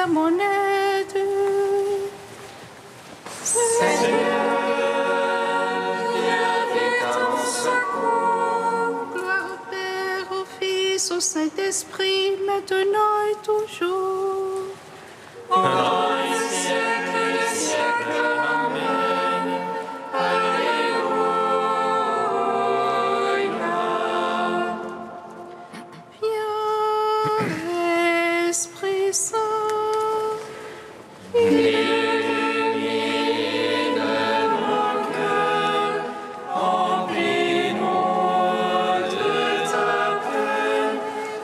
à mon aide. Seigneur, viens vite à mon secours. Gloire au Père, au Fils, au Saint-Esprit, maintenant et toujours. Dans les siècles des siècles. Amen. Alléluia. Viens, Esprit Saint, Illumine nos cœurs, remplis-nous de ta paix,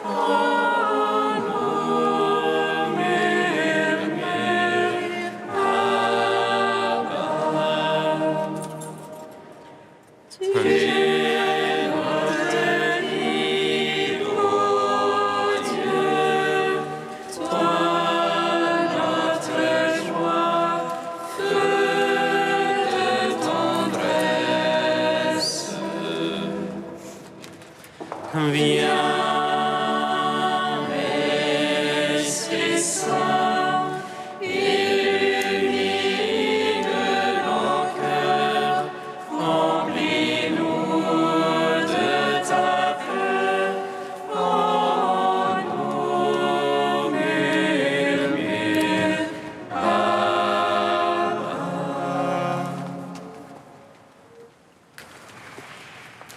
en nous murmure, Abba. Tu es notre lit, ô Dieu, toi notre joie, feu de tendresse. Viens, Esprit Saint, illumine nos cœurs, remplis-nous de ta paix, en nous murmure, Abba.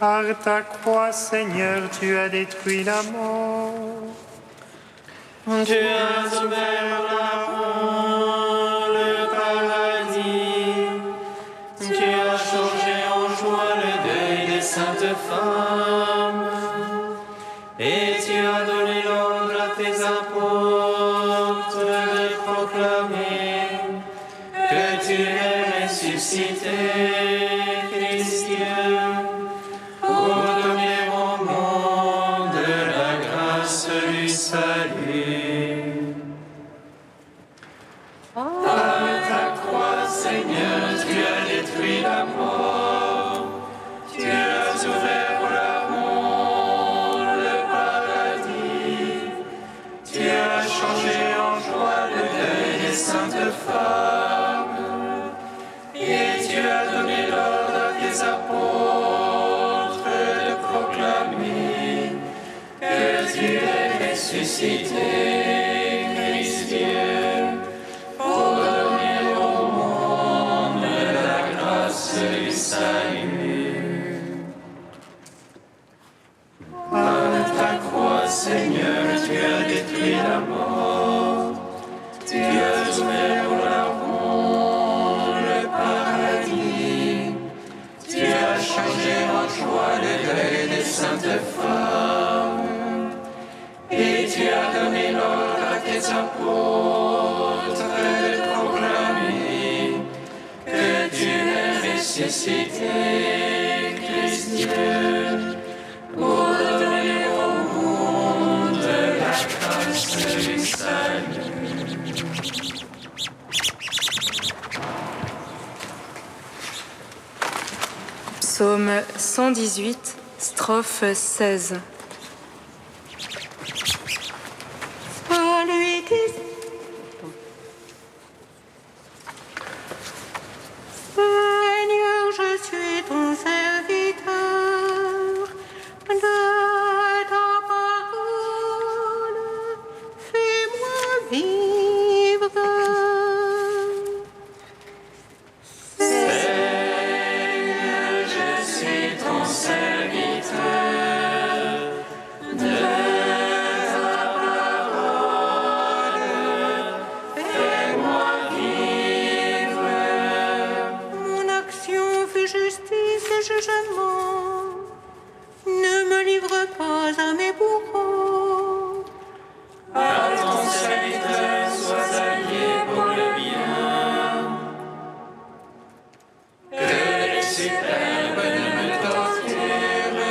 Par ta croix, Seigneur, tu as détruit la mort. Tu as ouvert la voie, le paradis. Tu as changé en joie le deuil des saintes femmes. Et tu as donné l'ordre à tes apôtres de proclamer que tu es ressuscité, Christ Dieu, pour donner au monde la grâce du salut. Par ta croix, Seigneur, tu as détruit la mort. Tu as ouvert la honte, le paradis. Tu as changé en joie le deuil des saintes femmes. Et tu as donné l'ordre à tes apôtres de proclamer que tu es ressuscité, Christ Dieu, pour donner au monde la grâce du salut. Par ta croix, Seigneur, tu as détruit la mort. Tu as ouvert la honte, le paradis. Tu as changé en joie le deuil des saintes femmes. Et tu as donné l'ordre à tes apôtres de proclamer que tu es ressuscité, Christ Dieu, pour donner au monde la grâce du salut. Psaume 118, strophe 16. celui qui... Seigneur, je suis ton serviteur, de ta parole, fais-moi vivre. Seigneur, je suis ton serviteur, de ta parole, fais-moi vivre. Mon action fait justice et jugement. Ne me livre pas à mes bourreaux. À ton serviteur, sois allié pour le bien. Que les superbes ne me torturent.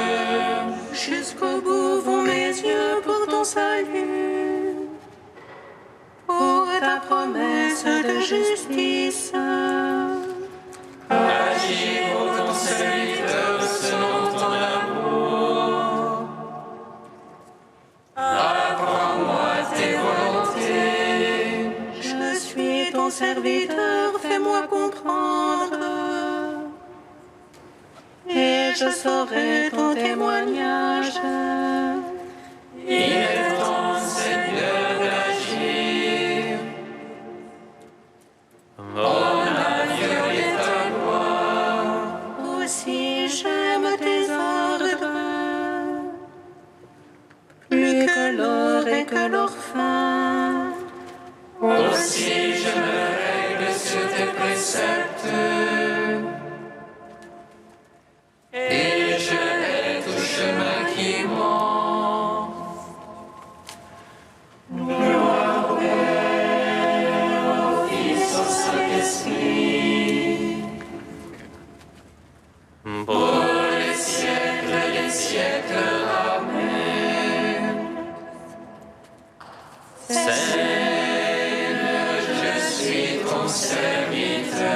Jusqu'au bout vont mes yeux pour ton salut. Pour ta promesse de justice. Agis pour ton serviteur selon ton amour. je saurai ton témoignage. Il est temps, Seigneur, d'agir. On a violé ta loi. Aussi j'aime tes ordres, plus que l'or et que l'orphin. Aussi je me règle sur tes préceptes. Et je hais tout chemin qui ment. Gloire au Père, au Fils, au Saint-Esprit, pour les siècles des siècles. Amen. Seigneur, je suis ton serviteur.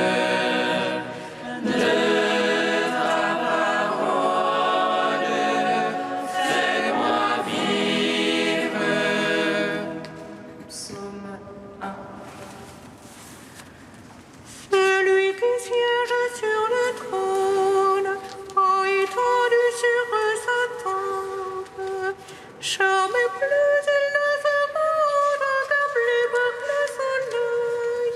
Psaume 1. Celui qui siège sur le trône a étendu sur sa tente. Jamais plus il ne sera accablé par le soleil,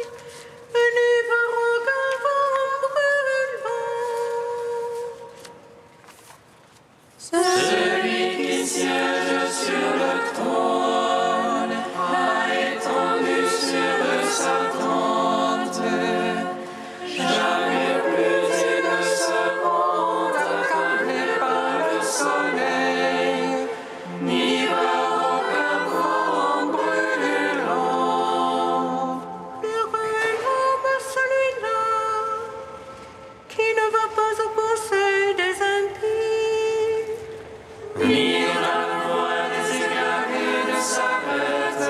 ni par aucun vent brûlant. Celui qui siège sur le trône a étendu sur sa tente. Jamais plus ils ne seront accablés par le soleil, ni par aucun vent brûlant. Heureux est l'homme celui-là qui ne va pas au conseil des impies, Ni dans la voie des égarés ne s'arrête,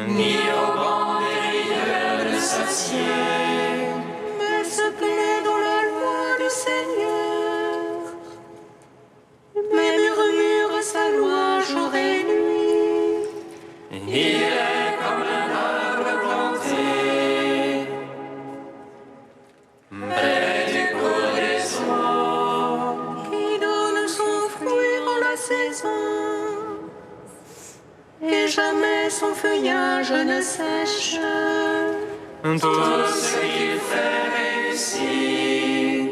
ni au banc des rieurs ne s'assied. mais se plaît dans la loi du Seigneur. Mais murmure sa loi jour et nuit. Il est comme un arbre planté près du cours des eaux, Qui donne son fruit en la saison, et jamais son feuillage ne sèche. tout ce qu'il fait réussit.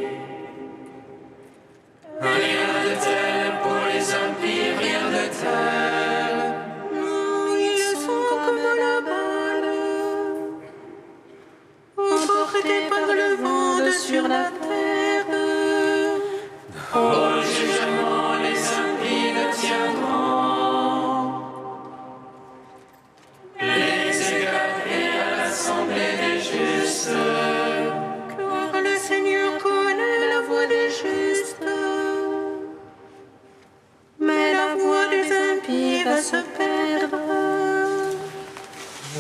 Rien de tel pour les impies, rien de tel. Non, ils sont comme la balle, emportés par le vent de sur la terre. Au jugement, les impies ne tiendront. Les égarés à l'assemblée des justes. Car le Seigneur connaît la voie des justes, mais la voie des impies va se perdre.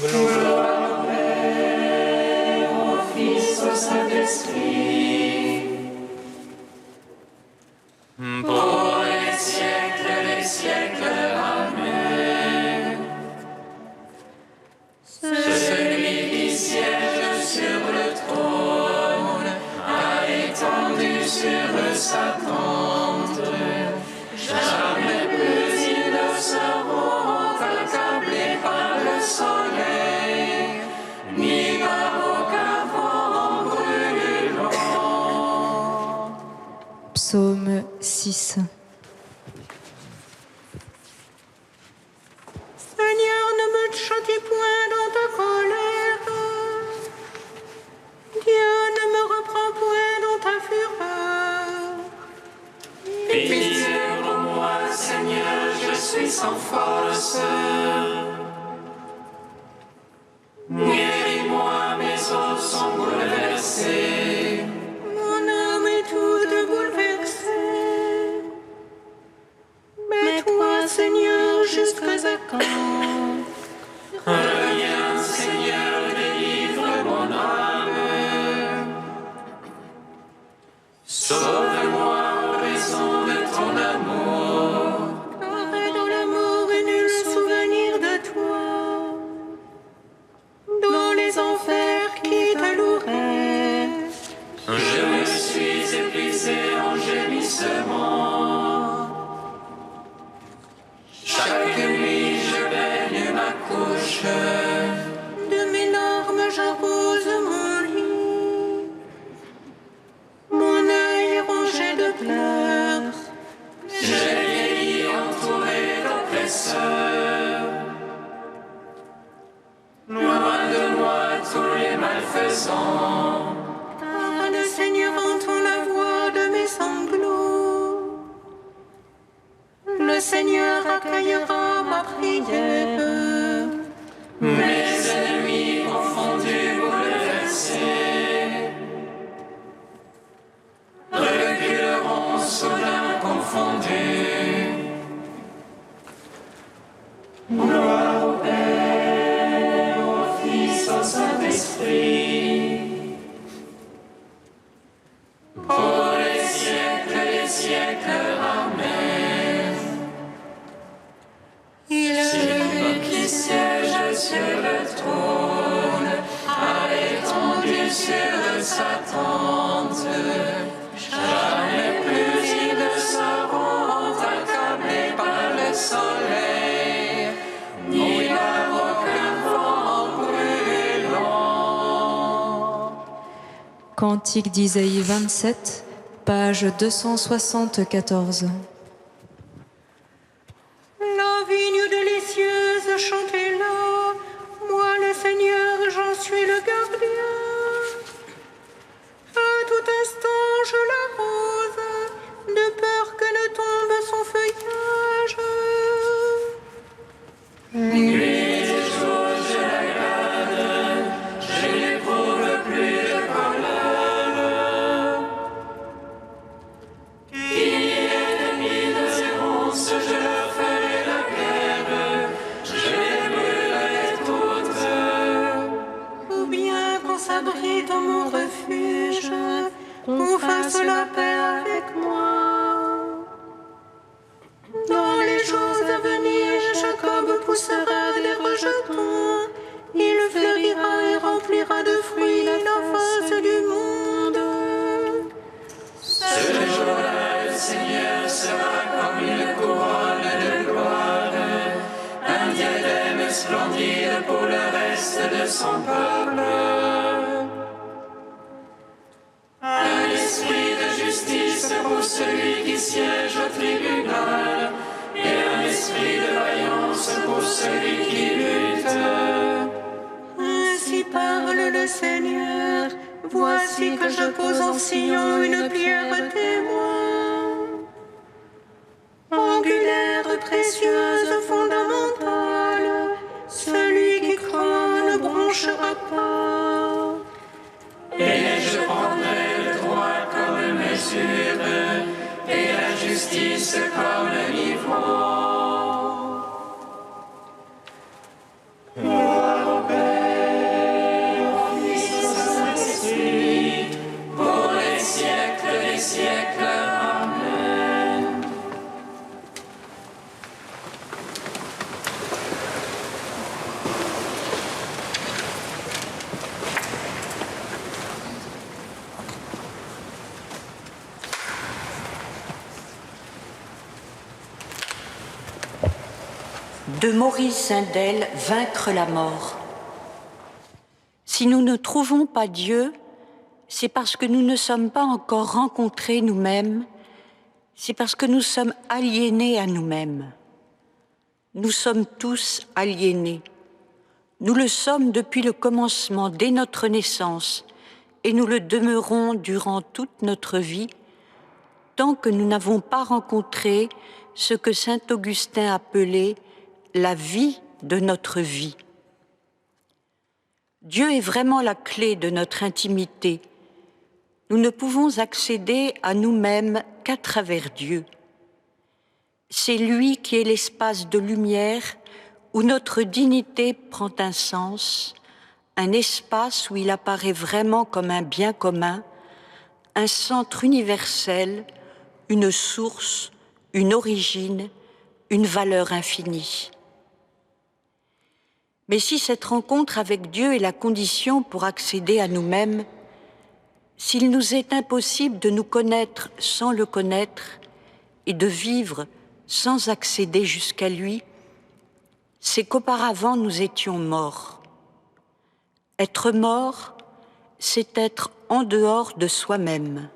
Gloire au Père, au Fils, au Saint-Esprit, pour les siècles des siècles. Amen. Celui qui siège sur le trône a étendu sur sa tente. Jamais plus ils ne seront accablés par le soleil, ni par aucun vent brûlant. Psaume 6. Seigneur, ne me châtie point dans ta colère. Dieu, ne me reprends point dans ta fureur. Pitié pour moi, Seigneur, je suis sans force. Guéris-moi, mes os sont bouleversés. Mon âme est toute bouleversée. Mais toi, Seigneur, jusqu'à quand? Reviens, Seigneur, délivre mon âme. Sauve-moi en raison de ton amour. Car est dans l'amour et nul souvenir de toi. Dans les enfers qui te loueraient, Je me suis épuisé en gémissement. Chaque nuit je baigne ma couche. De mes larmes j'arrose mon lit. Mon œil rongé de pleurs. J'ai vieilli entouré d'oppresseurs. Loin de moi tous les malfaisants. Car le Seigneur entend la voix de mes sanglots. Le Seigneur accueillera ma prière. Mes ennemis confondus bouleversés reculeront soudain confondus. Gloire au Père, au Fils, au Saint-Esprit, pour les siècles des siècles. Amen. Celui qui siège sur le trône a étendu sur sa tente. Jamais plus ils ne seront accablés par le soleil, ni par aucun vent brûlant. Cantique d'Isaïe 27, page 274. La vigne délicieuse, chantez-la. Moi, le Seigneur, j'en suis le gardien. À tout instant, je l'arrose, de peur que ne tombe son feuillage. Nuit et jour, je la garde, je n'éprouve plus de colère. Qui ennemis de réponse, je leur ferai la guerre, je les brûlerai toutes. Ou bien qu'on s'abrite dans mon refuge, qu'on fasse la paix avec moi. Dans les jours à venir, Jacob poussera des rejetons. Il fleurira et remplira de fruits la face du monde. Ce jour-là, le Seigneur sera comme une couronne de gloire, un diadème splendide pour le reste de son peuple. Un esprit de justice pour celui qui siège au tribunal, et un esprit de vaillance pour celui qui lutte. Ainsi parle le Seigneur. Voici que je pose en Sion une pierre témoin. Angulaire, précieuse, fondamentale, celui qui craint ne bronchera pas. Et je prendrai le droit comme mesure, et la justice comme niveau. Gloire au Père, au Fils, au Saint-Esprit, pour les siècles des siècles. Amen. De Maurice Sindel, Vaincre la mort. Si nous ne trouvons pas Dieu, c'est parce que nous ne sommes pas encore rencontrés nous-mêmes, c'est parce que nous sommes aliénés à nous-mêmes. Nous sommes tous aliénés. Nous le sommes depuis le commencement, dès notre naissance, et nous le demeurons durant toute notre vie, tant que nous n'avons pas rencontré ce que saint Augustin appelait la vie de notre vie. Dieu est vraiment la clé de notre intimité. Nous ne pouvons accéder à nous-mêmes qu'à travers Dieu. C'est lui qui est l'espace de lumière où notre dignité prend un sens, un espace où il apparaît vraiment comme un bien commun, un centre universel, une source, une origine, une valeur infinie. Mais si cette rencontre avec Dieu est la condition pour accéder à nous-mêmes, S'il nous est impossible de nous connaître sans le connaître et de vivre sans accéder jusqu'à lui, c'est qu'auparavant nous étions morts. Être mort, c'est être en dehors de soi-même.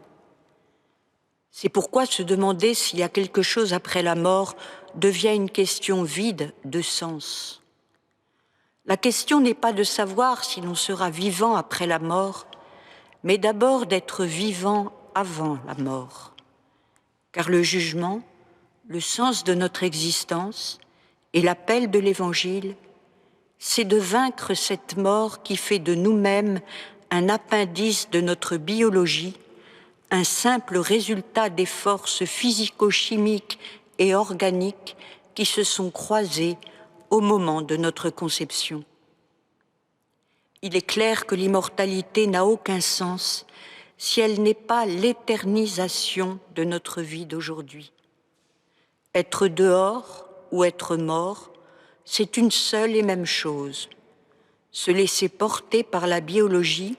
C'est pourquoi se demander s'il y a quelque chose après la mort devient une question vide de sens. La question n'est pas de savoir si l'on sera vivant après la mort, mais d'abord d'être vivant avant la mort. Car le jugement, le sens de notre existence et l'appel de l'Évangile, c'est de vaincre cette mort qui fait de nous-mêmes un appendice de notre biologie, un simple résultat des forces physico-chimiques et organiques qui se sont croisées au moment de notre conception. Il est clair que l'immortalité n'a aucun sens si elle n'est pas l'éternisation de notre vie d'aujourd'hui. Être dehors ou être mort, c'est une seule et même chose. Se laisser porter par la biologie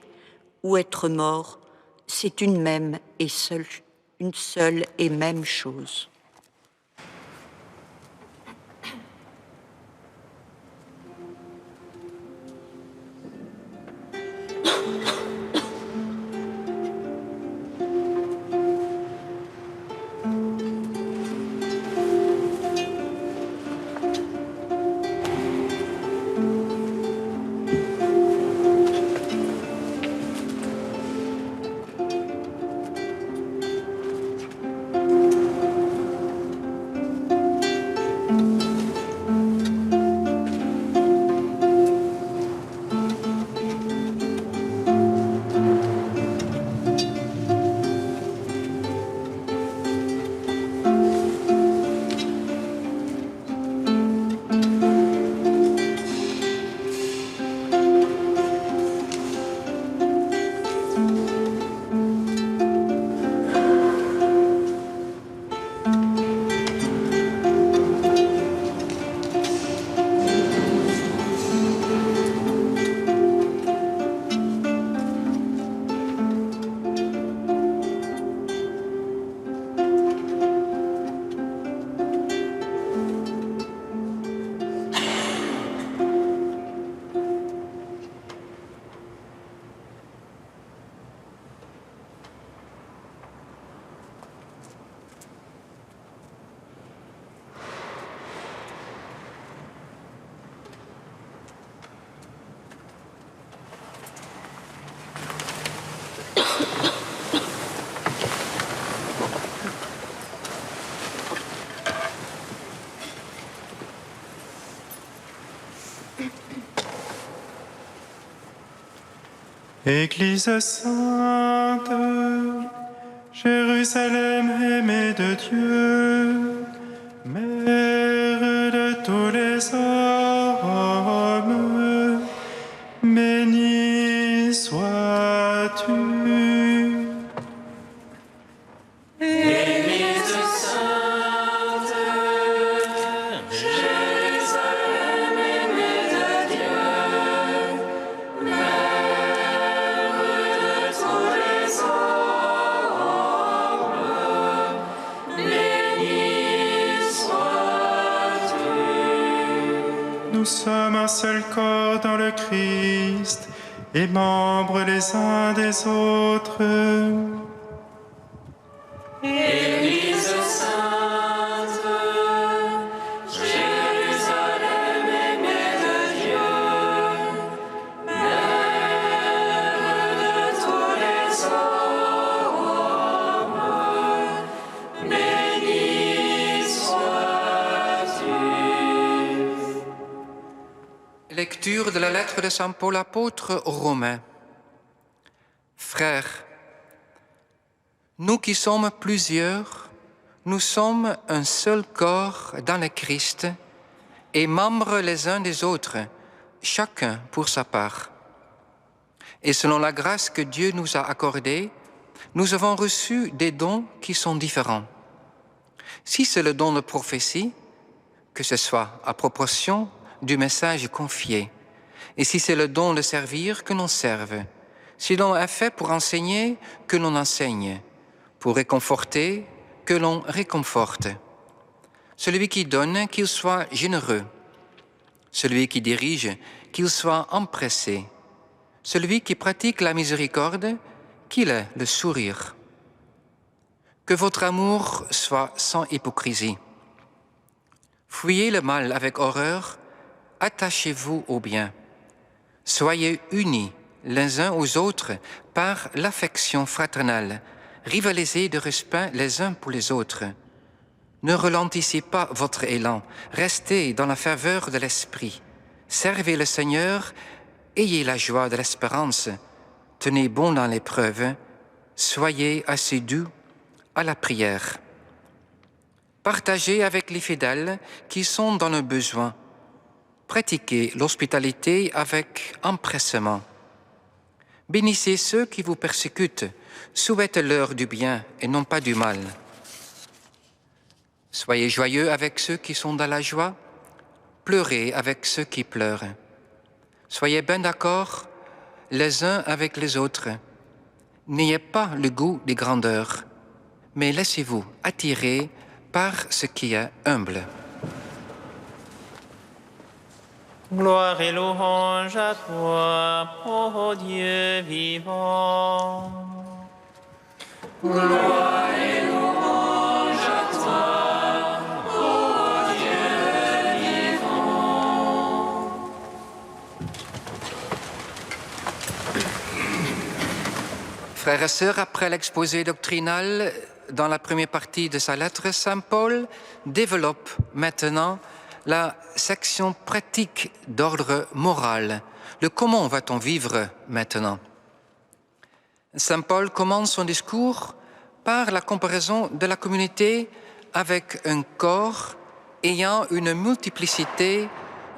ou être mort, c'est une seule et même chose. Église sainte, Jérusalem aimée de Dieu, Mère de tous les hommes, bénie sois-tu. Église sainte, Jérusalem aimée de Dieu, Mère de tous les hommes, bénie sois-tu. Nous sommes un seul corps dans le Christ et membres les uns des autres. Église sainte, Jérusalem aimée de Dieu, Mère de tous les hommes, bénie sois-tu. Lecture de la lettre de Saint Paul apôtre aux Romains. Frères, nous qui sommes plusieurs, nous sommes un seul corps dans le Christ et membres les uns des autres, chacun pour sa part. Et selon la grâce que Dieu nous a accordée, nous avons reçu des dons qui sont différents. Si c'est le don de prophétie, que ce soit à proportion du message confié, et si c'est le don de servir, que l'on serve. Si l'on est fait pour enseigner, que l'on enseigne. Pour réconforter, que l'on réconforte. Celui qui donne, qu'il soit généreux. Celui qui dirige, qu'il soit empressé. Celui qui pratique la miséricorde, qu'il ait le sourire. Que votre amour soit sans hypocrisie. Fuyez le mal avec horreur, attachez-vous au bien. Soyez unis les uns aux autres par l'affection fraternelle, rivalisez de respect les uns pour les autres. Ne ralentissez pas votre élan, restez dans la ferveur de l'esprit. Servez le Seigneur, ayez la joie de l'espérance, tenez bon dans l'épreuve, soyez assidus à la prière. Partagez avec les fidèles qui sont dans le besoin. Pratiquez l'hospitalité avec empressement. Bénissez ceux qui vous persécutent, souhaitez-leur du bien et non pas du mal. Soyez joyeux avec ceux qui sont dans la joie, pleurez avec ceux qui pleurent. Soyez bien d'accord les uns avec les autres. N'ayez pas le goût des grandeurs, mais laissez-vous attirer par ce qui est humble. Gloire et louange à toi, ô Dieu vivant. Gloire et louange à toi, ô Dieu vivant. Frères et sœurs, après l'exposé doctrinal, dans la première partie de sa lettre, Saint Paul développe maintenant la section pratique d'ordre moral. Le comment va-t-on vivre maintenant? Saint Paul commence son discours par la comparaison de la communauté avec un corps ayant une multiplicité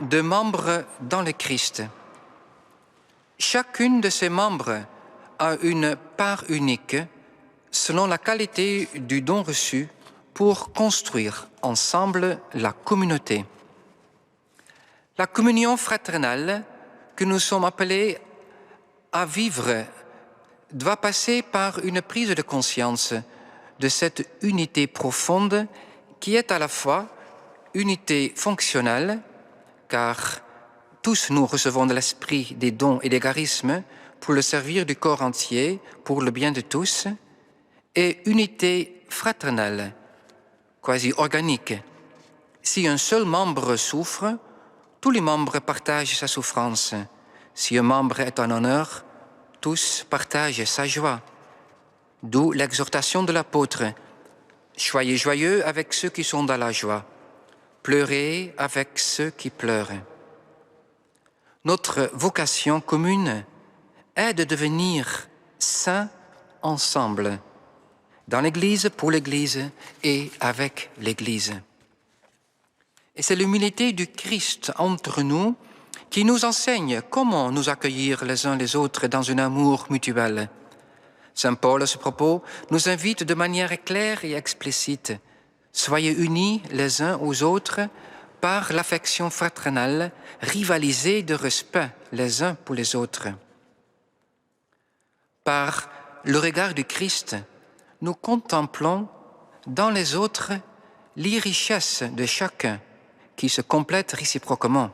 de membres dans le Christ. Chacune de ces membres a une part unique selon la qualité du don reçu pour construire ensemble la communauté. La communion fraternelle que nous sommes appelés à vivre doit passer par une prise de conscience de cette unité profonde qui est à la fois unité fonctionnelle, car tous nous recevons de l'esprit des dons et des charismes pour le servir du corps entier, pour le bien de tous, et unité fraternelle, quasi organique. Si un seul membre souffre, tous les membres partagent sa souffrance. Si un membre est en honneur, tous partagent sa joie. D'où l'exhortation de l'apôtre. Soyez joyeux avec ceux qui sont dans la joie. Pleurez avec ceux qui pleurent. Notre vocation commune est de devenir saints ensemble, dans l'Église, pour l'Église et avec l'Église. Et c'est l'humilité du Christ entre nous qui nous enseigne comment nous accueillir les uns les autres dans un amour mutuel. Saint Paul, à ce propos, nous invite de manière claire et explicite. Soyez unis les uns aux autres par l'affection fraternelle, rivalisez de respect les uns pour les autres. Par le regard du Christ, nous contemplons dans les autres les richesses de chacun qui se complètent réciproquement.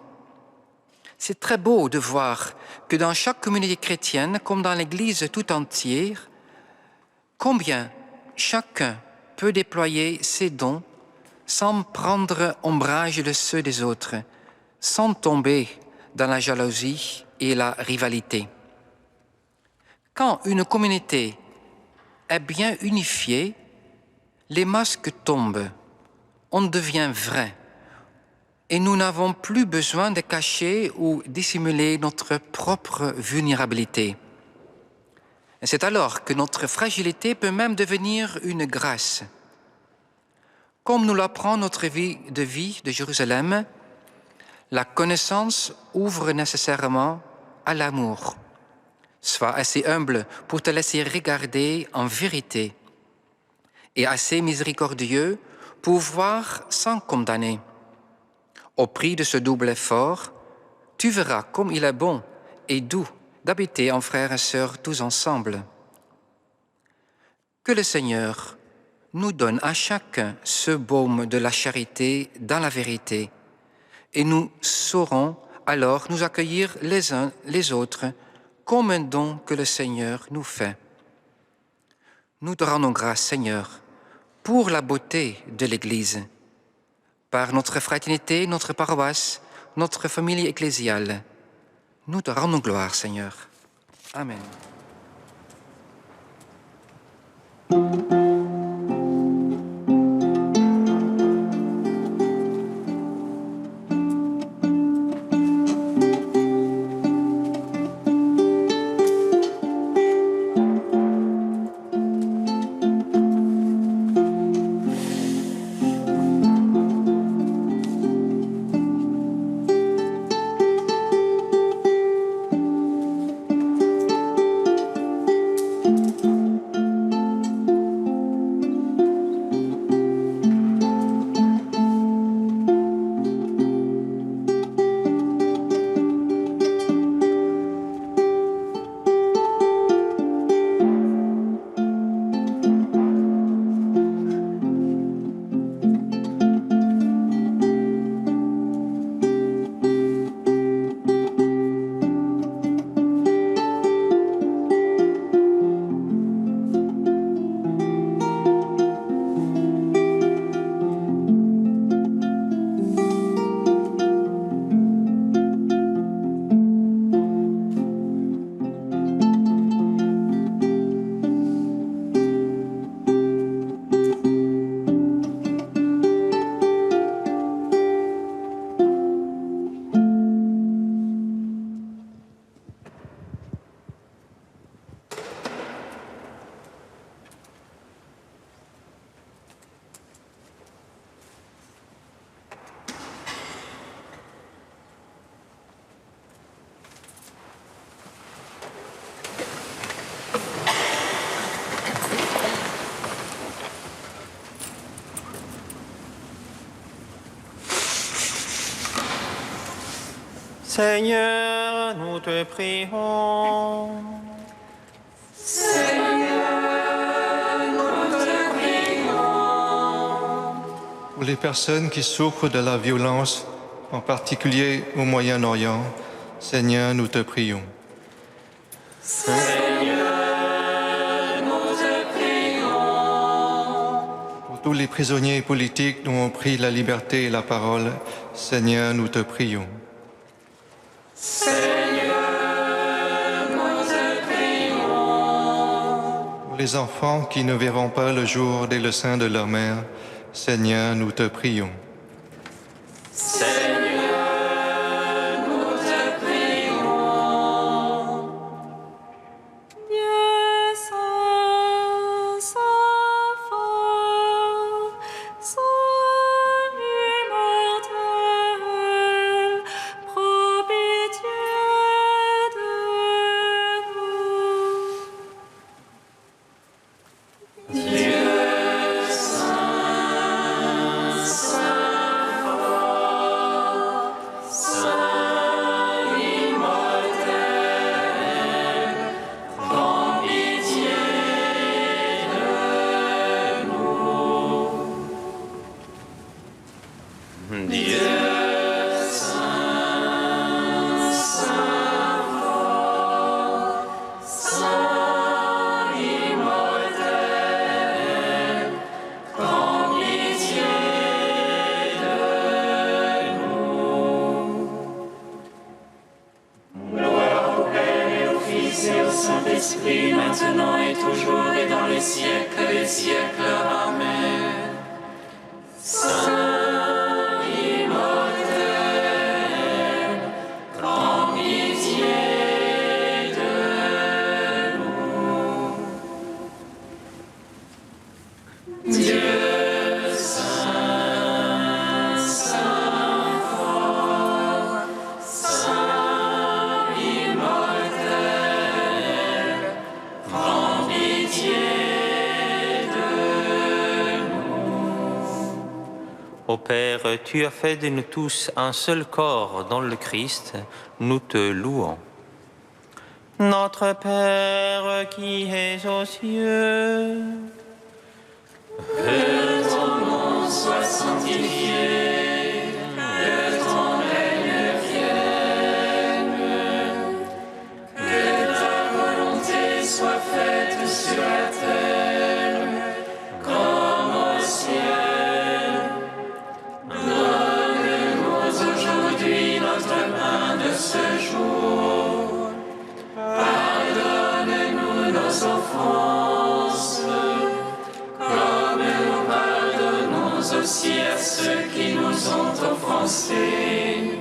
C'est très beau de voir que dans chaque communauté chrétienne, comme dans l'Église tout entière, combien chacun peut déployer ses dons sans prendre ombrage de ceux des autres, sans tomber dans la jalousie et la rivalité. Quand une communauté est bien unifiée, les masques tombent, on devient vrai, et nous n'avons plus besoin de cacher ou dissimuler notre propre vulnérabilité. Et c'est alors que notre fragilité peut même devenir une grâce. Comme nous l'apprend notre vie de Jérusalem, la connaissance ouvre nécessairement à l'amour. Sois assez humble pour te laisser regarder en vérité et assez miséricordieux pour voir sans condamner. Au prix de ce double effort, tu verras comme il est bon et doux d'habiter en frères et sœurs tous ensemble. Que le Seigneur nous donne à chacun ce baume de la charité dans la vérité, et nous saurons alors nous accueillir les uns les autres comme un don que le Seigneur nous fait. Nous te rendons grâce, Seigneur, pour la beauté de l'Église, par notre fraternité, notre paroisse, notre famille ecclésiale. Nous te rendons gloire, Seigneur. Amen. Seigneur, nous te prions. Pour les personnes qui souffrent de la violence, en particulier au Moyen-Orient, Seigneur, nous te prions. Pour tous les prisonniers politiques dont ont pris la liberté et la parole, Seigneur, nous te prions. Pour les enfants qui ne verront pas le jour dès le sein de leur mère, Seigneur, nous te prions. Saint-Esprit, maintenant et toujours et dans les siècles des siècles. Amen. Saint immortel, prends pitié de nous. Dieu saint, saint fort, saint immortel, prends pitié de nous. Ô Père, tu as fait de nous tous un seul corps dans le Christ, nous te louons. Notre Père qui es aux cieux, que ton nom soit sanctifié, que ton règne vienne, que ta volonté soit faite sur la terre comme au ciel. Donne-nous aujourd'hui notre pain de ce jour. Pardonne-nous nos offenses, comme nous pardonnons aussi à ceux qui nous ont offensés.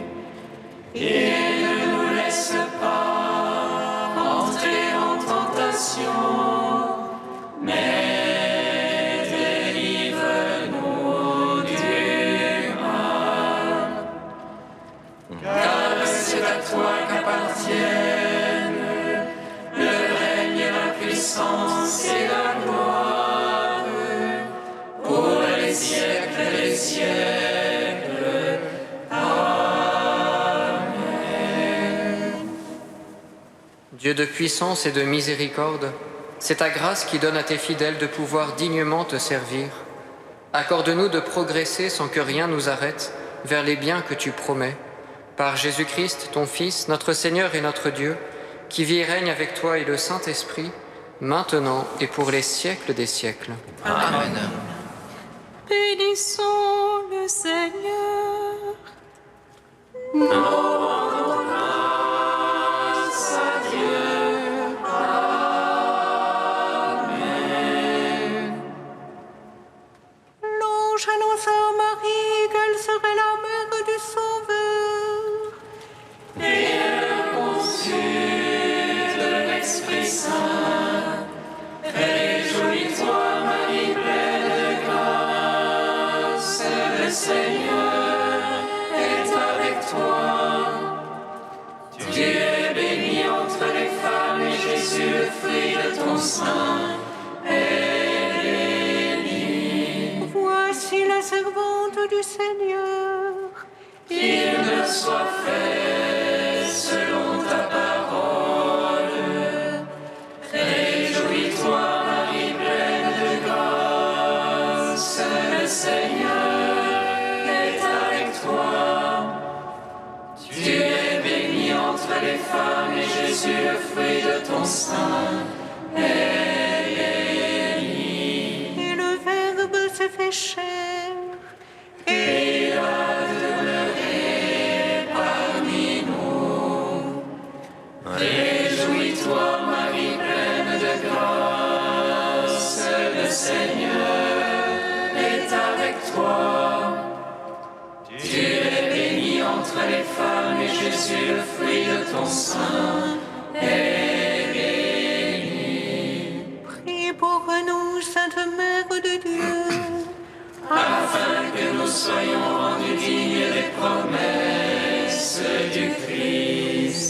Et ne nous laisse pas entrer en tentation, mais délivre-nous du mal. Car c'est à toi qu'appartiennent le règne, la puissance et la gloire pour les siècles des siècles. Amen. Dieu de puissance et de miséricorde, c'est ta grâce qui donne à tes fidèles de pouvoir dignement te servir. Accorde-nous de progresser sans que rien nous arrête vers les biens que tu promets. Par Jésus-Christ, ton Fils, notre Seigneur et notre Dieu, qui vit et règne avec toi et le Saint-Esprit, maintenant et pour les siècles des siècles. Amen. Bénissons le Seigneur. Grâce à Dieu. Amen. L'ange annonça à Marie qu'elle serait la mère du Sauveur. Et elle conçut de l'Esprit Saint. Réjouis-toi, Marie pleine de grâce, le Seigneur est avec toi. Tu es bénie entre les femmes et Jésus, le fruit de ton sein, est béni. Voici la servante du Seigneur. Qu'il me soit fait selon ta parole. Réjouis-toi, Marie pleine de grâce, le Seigneur est avec toi. Tu es bénie entre les femmes et Jésus, le fruit de ton sein, est béni. Et le Verbe se fait chair. Et il a demeuré parmi nous. Réjouis-toi, Marie pleine de grâce, le Seigneur est avec toi. Tu es bénie entre les femmes et Jésus, le fruit de ton sein, est béni. Prie pour nous, Sainte Mère de Dieu, Afin que nous soyons rendus dignes des promesses du Christ.